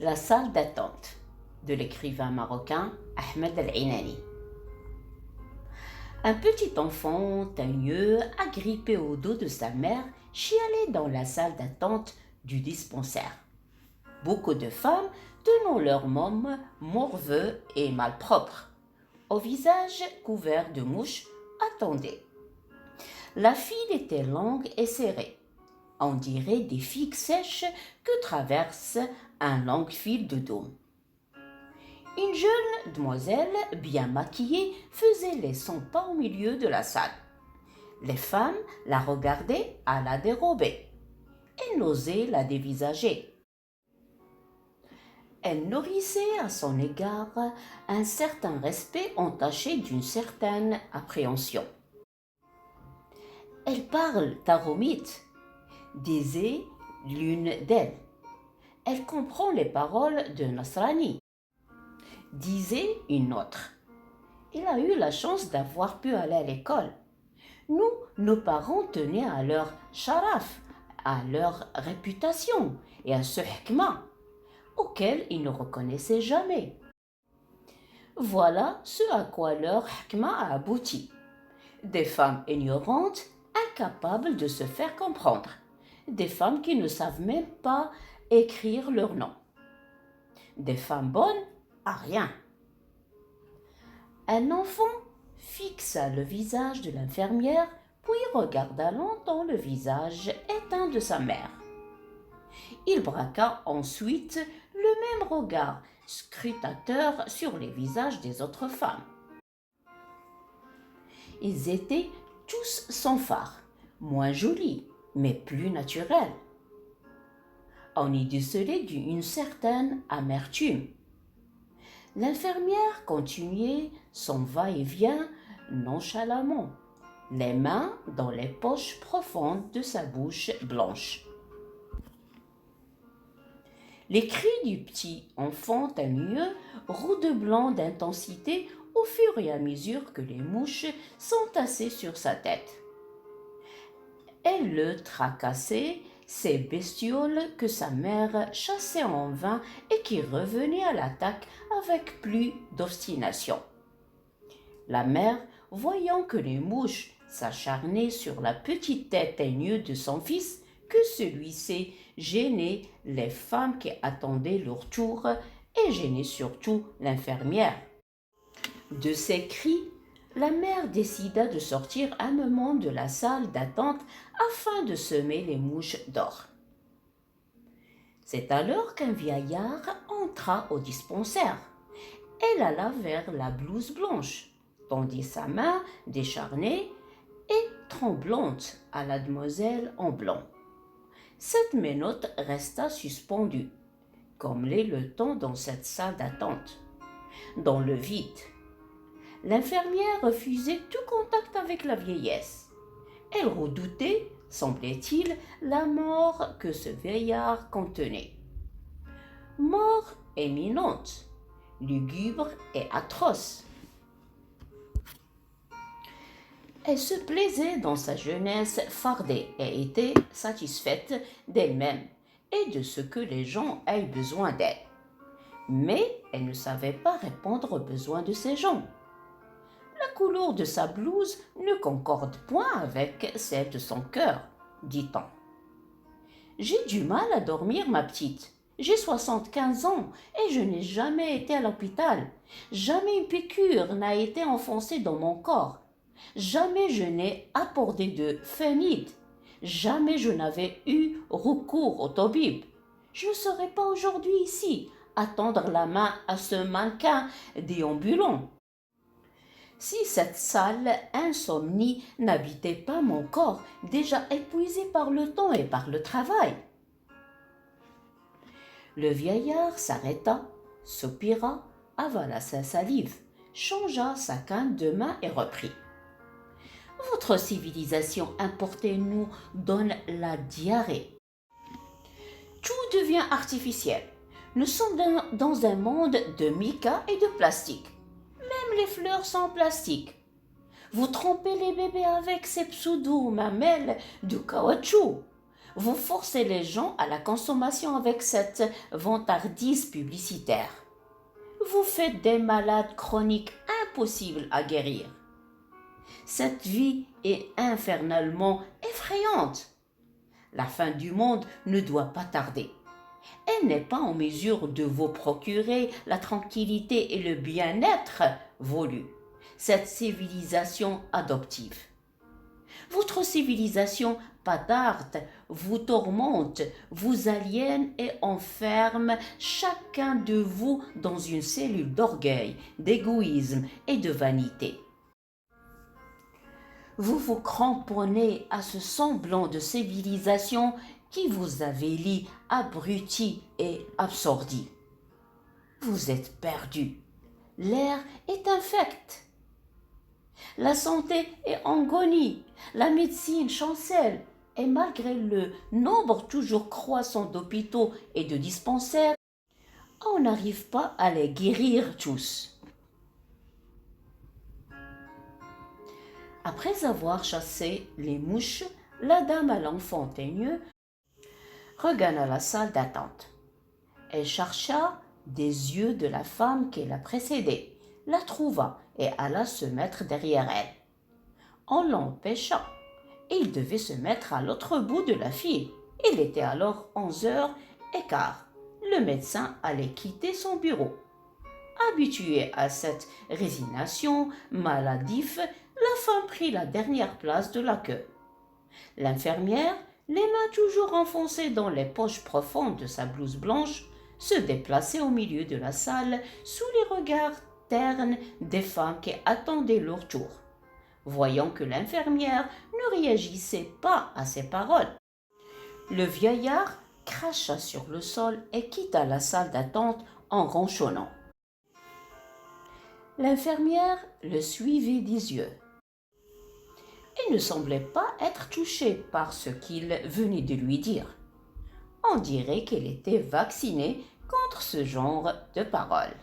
La salle d'attente de l'écrivain marocain Ahmed El-Inani. Un petit enfant teigneux, agrippé au dos de sa mère, chialait dans la salle d'attente du dispensaire. Beaucoup de femmes, tenant leurs mômes morveux et malpropres, au visage couvert de mouches, attendaient. La file était longue et serrée. On dirait des figues sèches que traverse un long fil de dôme. Une jeune demoiselle, bien maquillée, faisait les 100 pas au milieu de la salle. Les femmes la regardaient à la dérobée et n'osaient la dévisager. Elle nourrissait à son égard un certain respect entaché d'une certaine appréhension. Elle parle taromite, disait l'une d'elles. Elle comprend les paroles de Nasrani, disait une autre. Il a eu la chance d'avoir pu aller à l'école. Nous, nos parents tenaient à leur sharaf, à leur réputation et à ce hikma, auquel ils ne reconnaissaient jamais. Voilà ce à quoi leur hikma a abouti. Des femmes ignorantes, incapables de se faire comprendre. Des femmes qui ne savent même pas écrire leur nom. Des femmes bonnes à rien. Un enfant fixa le visage de l'infirmière, puis regarda longtemps le visage éteint de sa mère. Il braqua ensuite le même regard scrutateur sur les visages des autres femmes. Ils étaient tous sans fard, moins jolis, mais plus naturels. On y décelait une certaine amertume. L'infirmière continuait son va-et-vient nonchalamment, les mains dans les poches profondes de sa bouche blanche. Les cris du petit enfant teigneux redoublant d'intensité au fur et à mesure que les mouches s'entassaient sur sa tête. Elle le tracassait, ces bestioles que sa mère chassait en vain et qui revenaient à l'attaque avec plus d'obstination. La mère, voyant que les mouches s'acharnaient sur la petite tête teigneuse de son fils, que celui-ci gênait les femmes qui attendaient leur tour et gênait surtout l'infirmière. De ces cris, la mère décida de sortir un moment de la salle d'attente afin de semer les mouches d'or. C'est alors qu'un vieillard entra au dispensaire. Elle alla vers la blouse blanche, tendit sa main décharnée et tremblante à la demoiselle en blanc. Cette menotte resta suspendue, comme l'est le temps dans cette salle d'attente, dans le vide. L'infirmière refusait tout contact avec la vieillesse. Elle redoutait, semblait-il, la mort que ce vieillard contenait. Mort imminente, lugubre et atroce. Elle se plaisait dans sa jeunesse fardée et était satisfaite d'elle-même et de ce que les gens aient besoin d'elle. Mais elle ne savait pas répondre aux besoins de ces gens. La couleur de sa blouse ne concorde point avec celle de son cœur, dit-on. J'ai du mal à dormir, ma petite. J'ai 75 ans et je n'ai jamais été à l'hôpital. Jamais une piqûre n'a été enfoncée dans mon corps. Jamais je n'ai apporté de phénide. Jamais je n'avais eu recours au tabib. Je ne serais pas aujourd'hui ici à tendre la main à ce mannequin déambulant. Si cette sale insomnie n'habitait pas mon corps, déjà épuisé par le temps et par le travail. Le vieillard s'arrêta, soupira, avala sa salive, changea sa canne de main et reprit. Votre civilisation importée nous donne la diarrhée. Tout devient artificiel. Nous sommes dans un monde de mica et de plastique. Même les fleurs sont en plastique. Vous trompez les bébés avec ces pseudo-mamelles de caoutchouc. Vous forcez les gens à la consommation avec cette vantardise publicitaire. Vous faites des malades chroniques impossibles à guérir. Cette vie est infernalement effrayante. La fin du monde ne doit pas tarder. Elle n'est pas en mesure de vous procurer la tranquillité et le bien-être voulus. Cette civilisation adoptive. Votre civilisation patarde vous tourmente, vous aliène et enferme chacun de vous dans une cellule d'orgueil, d'égoïsme et de vanité. Vous vous cramponnez à ce semblant de civilisation qui vous avilit, abruti et absourdi. Vous êtes perdu. L'air est infect. La santé est en agonie. La médecine chancelle. Et malgré le nombre toujours croissant d'hôpitaux et de dispensaires, on n'arrive pas à les guérir tous. Après avoir chassé les mouches, la dame à l'enfant teigneux regagna la salle d'attente. Elle chercha des yeux de la femme qui la précédait, la trouva et alla se mettre derrière elle. On l'empêcha. Il devait se mettre à l'autre bout de la file. Il était alors 11h15. Le médecin allait quitter son bureau. Habituée à cette résignation maladive, la femme prit la dernière place de la queue. L'infirmière, les mains toujours enfoncées dans les poches profondes de sa blouse blanche, se déplaçait au milieu de la salle sous les regards ternes des femmes qui attendaient leur tour. Voyant que l'infirmière ne réagissait pas à ses paroles, le vieillard cracha sur le sol et quitta la salle d'attente en ronchonnant. L'infirmière le suivit des yeux. Il ne semblait pas être touché par ce qu'il venait de lui dire. On dirait qu'elle était vaccinée contre ce genre de paroles.